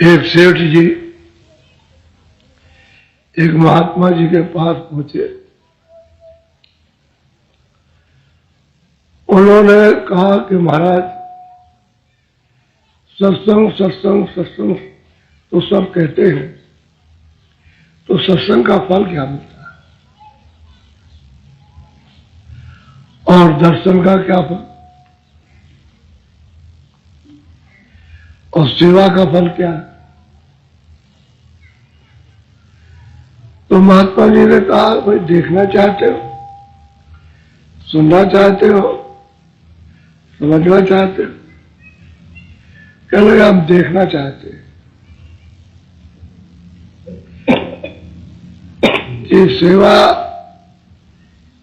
एक सेठ जी एक महात्मा जी के पास पहुंचे। उन्होंने कहा कि महाराज, सत्संग सत्संग सत्संग तो सब कहते हैं, तो सत्संग का फल क्या मिलता है? और दर्शन का क्या फल? और सेवा का फल क्या है? तो महात्मा जी ने कहा, भाई देखना चाहते हो, सुनना चाहते हो, समझना चाहते हो? कह लगे हम देखना चाहते हैं कि सेवा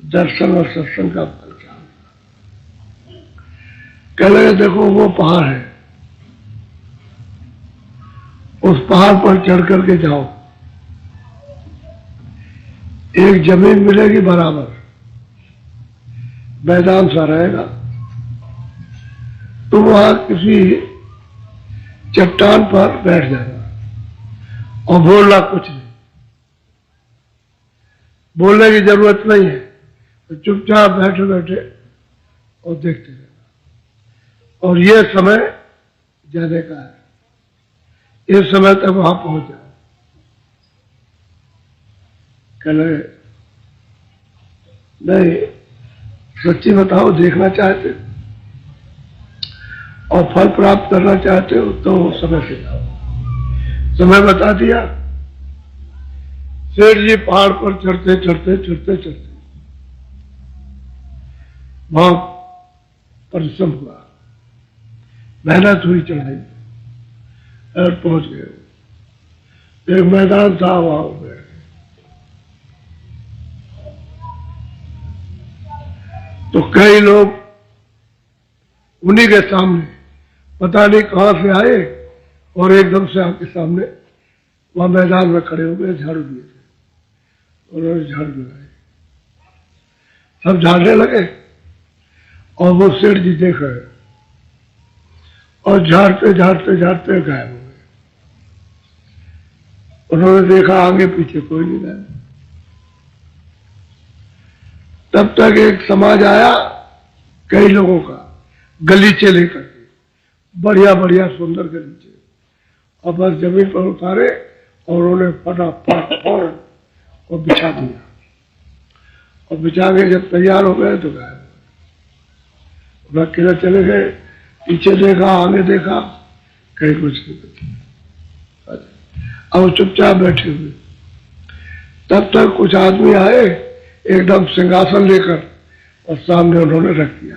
दर्शन और सत्संग का फल क्या होगा। कह लगे देखो वो पहाड़ है, उस पहाड़ पर चढ़ करके जाओ, एक जमीन मिलेगी बराबर, मैदान सा रहेगा, तो वहां किसी चट्टान पर बैठ जाना और बोलना कुछ नहीं, बोलने की जरूरत नहीं है, तो चुपचाप बैठे बैठे और देखते रहना। और ये समय जाने का है, इस समय तक वहां पहुंच जाए। कहले नहीं, सच्ची बताओ, देखना चाहते और फल प्राप्त करना चाहते हो तो समय से जाओ। समय बता दिया। सेठ जी पहाड़ पर चढ़ते चढ़ते चढ़ते चढ़ते बहुत परिश्रम हुआ, मेहनत हुई चढ़ाई और पहुंच गए। एक मैदान था, वहां हो गए। तो कई लोग उन्हीं के सामने पता नहीं कहां से आए और एकदम से आपके सामने वहां मैदान में खड़े हो गए, झाड़ू दिए थे। उन्होंने झाड़ू लगाए, सब झाड़ने लगे और वो सेठ जी देख रहे और झाड़ते झाड़ते झाड़ते गायब हो गए। उन्होंने देखा आगे पीछे कोई नहीं गायब। तब तक एक समाज आया, कई लोगों का, गलीचे लेकर के, बढ़िया बढ़िया सुंदर गलीचे, और बस जमीन पर उतारे और उन्होंने फटाफट फौरन और बिछा दिया। और बिछा के जब तैयार हो गए तो गायब हो गए। किधर चले गए, पीछे देखा, आगे देखा, कहीं कुछ नहीं। अब चुपचाप बैठे हुए। तब तक कुछ आदमी आए, एकदम सिंहासन लेकर और सामने उन्होंने रख दिया,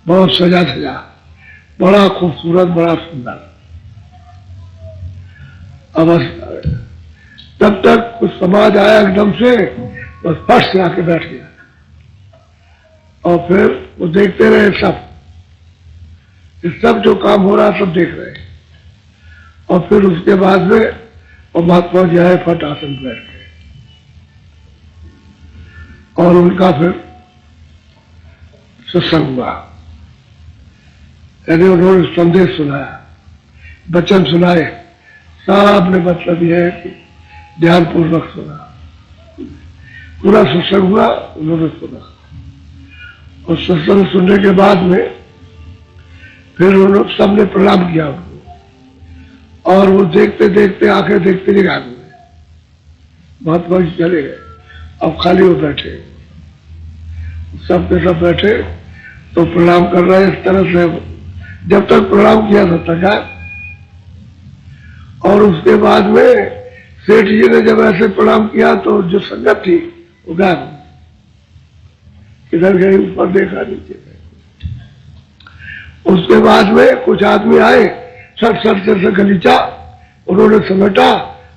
बहुत सजा सजा, बड़ा खूबसूरत, बड़ा सुंदर अवस्था। तब तक कुछ समाज आया एकदम से, बस फट से आके बैठ गया। और फिर वो देखते रहे, सब जो काम हो रहा सब देख रहे। और फिर उसके बाद में वो महात्मा जी आए, फट आसन बैठ गए और उनका फिर सत्संग हुआ। यानी उन्होंने संदेश सुनाया, वचन सुनाए, सब ने मतलब यह है कि ध्यानपूर्वक सुना। पूरा सत्संग हुआ, उन्होंने सुना। और सत्संग सुनने के बाद में फिर उन्होंने सबने प्रणाम किया उनको, और वो देखते देखते आंखें देखते ही गायब हुए। महात्मा जी चले गए, अब खाली वो बैठे, सब के सब बैठे तो प्रणाम कर रहे इस तरह से, जब तक प्रणाम किया तब तक गायब। और उसके बाद में सेठ जी ने जब ऐसे प्रणाम किया तो जो संगत थी वो गायब। किधर गए, ऊपर देखा, नीचे गए। उसके बाद में कुछ आदमी आए, सट सट से गलीचा उन्होंने समेटा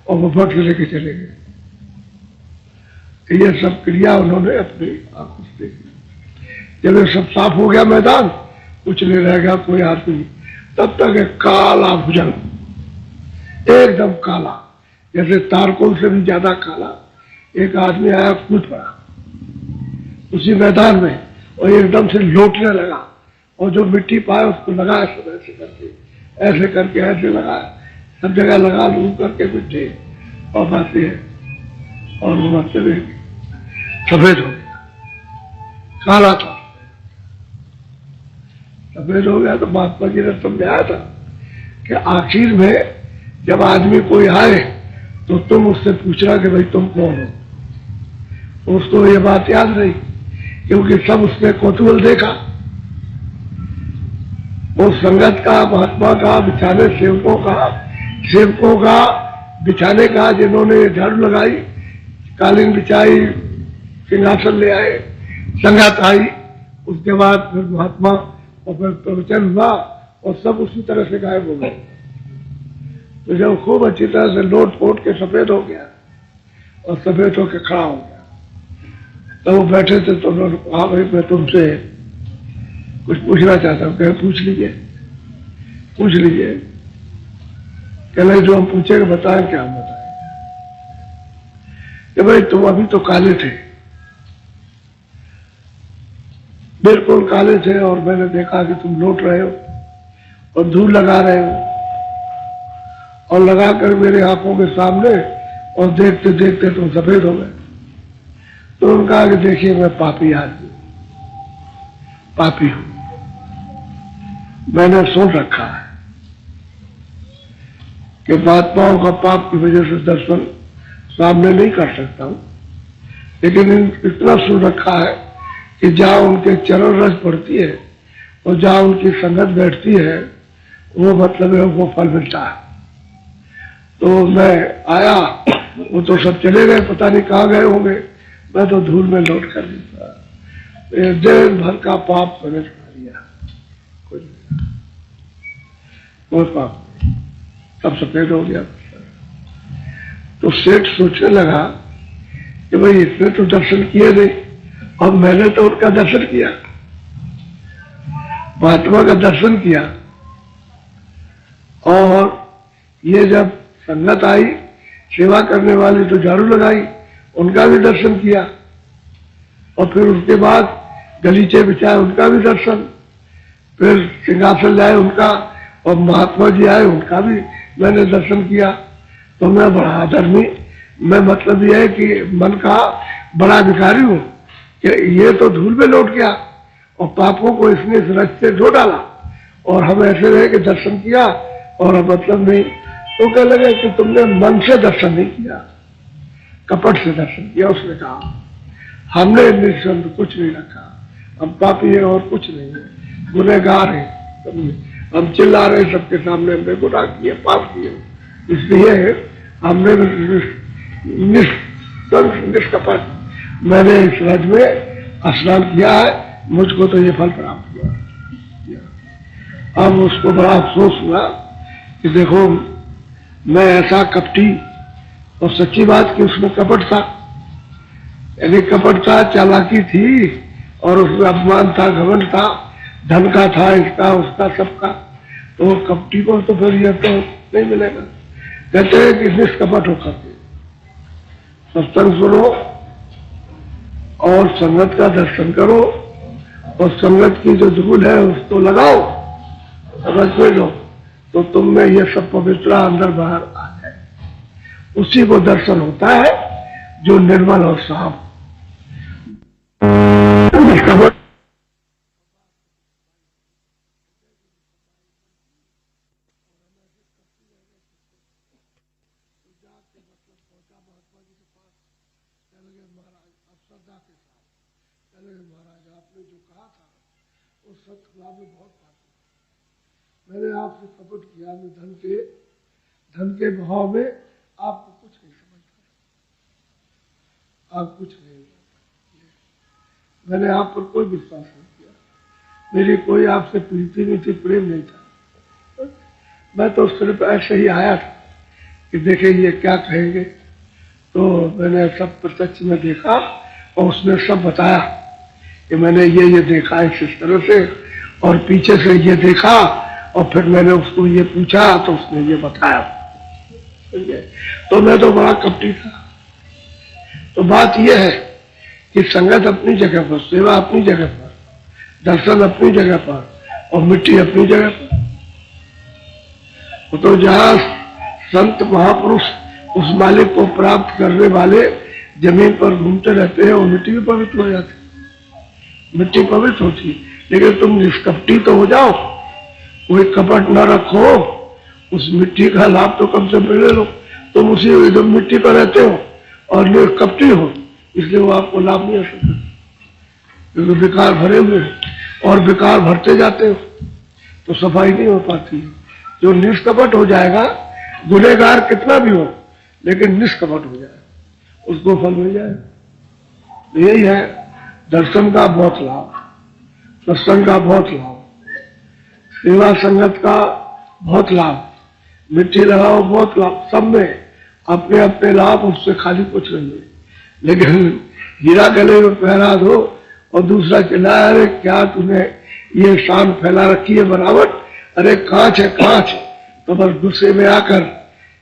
और वो फट से लेके चले गए। ये सब क्रिया उन्होंने अपनी आंखों से देखी। जब ये सब साफ हो गया मैदान, कुछ नहीं रह गया कोई आदमी, तब तक एक काला भुजंग, एकदम काला, जैसे तारकोल से भी ज्यादा काला, एक आदमी आया, कूद पड़ा उसी मैदान में और एकदम से लौटने लगा, और जो मिट्टी पाया उसको लगाया सब ऐसे करके ऐसे करके ऐसे लगा, सब जगह लगा लू करके बिठे और बातें है, और वो बातें सफेद हो गया, काला था, सफेद हो गया। तो महात्मा जी ने समझाया था कि आखिर में जब आदमी कोई आए तो तुम उससे पूछना कि भाई तुम कौन हो। तो उसको ये बात याद रही, क्योंकि सब उसने कौतूहल देखा। वो संगत का, महात्मा का, बिछाने सेवकों का बिछाने का, जिन्होंने झाड़ू लगाई, कालीन बिछाई, सिंहासन ले आए, संगत आई, उसके बाद फिर महात्मा और फिर प्रवचन हुआ और सब उसी तरह से गायब हो गए। तो जब खूब अच्छी तरह से लोट पोट के सफेद हो गया और सफेद होके खड़ा हो गया, तो वो बैठे थे तो उन्होंने कहा भाई मैं तुमसे कुछ पूछना चाहता हूँ। कहे पूछ लीजिए, पूछ लीजिए। कहले जो हम पूछेंगे बताएं। क्या हम बताएं कि भाई तुम अभी तो काले थे, बिल्कुल काले थे, और मैंने देखा कि तुम लौट रहे हो और धूल लगा रहे हो, और लगाकर मेरे आंखों के सामने, और देखते देखते तुम सफेद हो गए। तो उन्होंने कहा कि देखिए मैं पापी आदमी, पापी हूं, मैंने सुन रखा है कि महात्माओं का पाप की वजह से दर्शन सामने नहीं कर सकता हूं, लेकिन इतना सुन रखा है कि जहां उनके चरण रस पड़ती है और जहां उनकी संगत बैठती है, वो मतलब है वो फल मिलता है। तो मैं आया, वो तो सब चले गए, पता नहीं कहाँ गए होंगे, मैं तो धूल में लौट कर दिया। दिन भर का पाप मैंने छुड़ा लिया, कोई पाप नहीं, सब सफेद हो गया। तो सेठ सोचने लगा कि भाई इसने तो दर्शन किए नहीं, और मैंने तो उनका दर्शन किया, महात्मा का दर्शन किया, और ये जब संगत आई सेवा करने वाली तो झाड़ू लगाई, उनका भी दर्शन किया, और फिर उसके बाद गलीचे बिछाए उनका भी दर्शन, फिर सिंहासन लाए उनका, और महात्मा जी आए उनका भी मैंने दर्शन किया। तो मैं बड़ा आदरणी, मैं मतलब यह है कि मन का बड़ा अधिकारी हूं कि ये तो धूल में लौट गया और पापों को इसने इस रास्ते धो डाला, और हम ऐसे रहे कि दर्शन किया और अब मतलब नहीं। तो कह लगे कि तुमने मन से दर्शन नहीं किया, कपट से दर्शन किया। उसने कहा हमने निःसंदेह कुछ नहीं रखा, हम पापी है और कुछ नहीं है, गुनहगार है, हम चिल्ला रहे सबके सामने हमने गुनाह किए, पाप किए, इसलिए हमने निष्कपट मैंने इस रज में स्नान किया है, मुझको तो ये फल प्राप्त हुआ। अब उसको बड़ा अफसोस हुआ कि देखो मैं ऐसा कपटी, और सच्ची बात कि उसमें कपट था, यानी कपट था, चालाकी थी, और उसमें अपमान था, घमंड था, धन का था, इसका उसका सबका। तो कपटी को तो फिर यह तो नहीं मिलेगा। कहते हैं कि निष्कपट होकर के सत्संग सुनो और संगत का दर्शन करो, और संगत की जो धूल है उसको लगाओ, समझ में लो, तो तुम में ये सब पवित्र अंदर बाहर आ जाए। उसी को दर्शन होता है जो निर्मल और साफ। महाराज आपने जो कहा था वो सत्य लाभ में बहुत पाते। मैंने आपसे कपट किया, मैं धन के भाव में आपको कुछ नहीं समझता, आप कुछ नहीं, मैंने आप पर कोई विश्वास नहीं किया, मेरी कोई आपसे प्रीति नहीं थी, प्रेम नहीं था। मैं तो सिर्फ ऐसे ही आया था कि देखे ये क्या कहेंगे। तो मैंने सब प्रत्यक्ष में देखा और उसने सब बताया कि मैंने ये देखा इस तरह से, और पीछे से ये देखा, और फिर मैंने उसको ये पूछा तो उसने ये बताया। तो मैं तो बड़ा कपटी था। तो बात यह है कि संगत अपनी जगह पर, सेवा अपनी जगह पर, दर्शन अपनी जगह पर, और मिट्टी अपनी जगह पर। वो तो जहाँ संत महापुरुष उस मालिक को प्राप्त करने वाले जमीन पर घूमते रहते हैं, वो मिट्टी भी पवित्र हो जाती है, मिट्टी पवित्र होती है। लेकिन तुम निष्कपटी तो हो जाओ, कोई कपट न रखो, उस मिट्टी का लाभ तो कम से कम ले लो। तुम उसी एकदम मिट्टी पर रहते हो और निष्कपटी हो, इसलिए वो आपको लाभ नहीं आ सकता, क्योंकि विकार भरे हुए हैं और विकार भरते जाते हो तो सफाई नहीं हो पाती है। जो निष्कपट हो जाएगा, गुनहगार कितना भी हो लेकिन निष्कपट हो जाए, उसको फल मिल जाए। यही है दर्शन का बहुत लाभ, सत्संग का बहुत लाभ, सेवा संगत का बहुत लाभ, मिट्टी लगाओ बहुत लाभ, सब में अपने अपने लाभ, उससे खाली कुछ नहीं है। लेकिन हीरा गले में पहरा दो और दूसरा चिल्लाया, अरे क्या तूने ये शान फैला रखी है बनावट, अरे कांच है कांच, तो बस गुस्से में आकर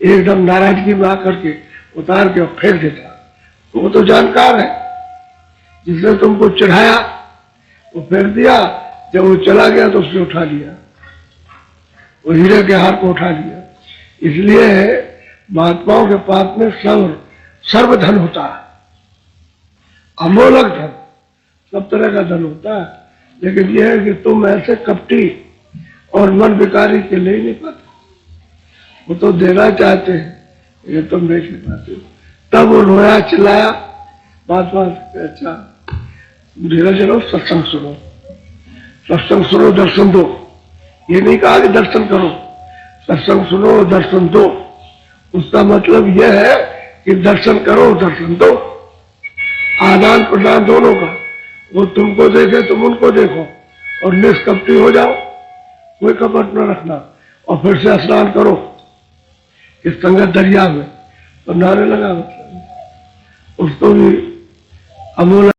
एकदम नाराजगी में आकर के उतार के फेंक देता। तो वो तो जानकार है, जिसने तुमको चढ़ाया वो फेंक दिया, जब वो चला गया तो उसने उठा लिया, वो हीरे के हार को उठा लिया। इसलिए महात्माओं के पास में सर्वधन होता है, अमोलक धन, सब तरह का धन होता है। लेकिन यह है कि तुम ऐसे कपटी और मन विकारी के ले नहीं पाते, वो तो देना चाहते हैं, ये तुम देख नहीं पाते। तब वो रोया चिल्लाया, बात अच्छा धीरे चलो, सत्संग सुनो, सत्संग सुनो, दर्शन दो। ये नहीं कहा कि दर्शन करो, सत्संग सुनो दर्शन दो। उसका मतलब यह है कि दर्शन करो दर्शन दो, आदान प्रदान दोनों का। वो तुमको देखे तुम उनको देखो और निष्कपटी हो जाओ, कोई कपट न रखना। और फिर से स्नान करो इस संगत दरिया में, तो नारे लगा, मतलब उसको भी अमूल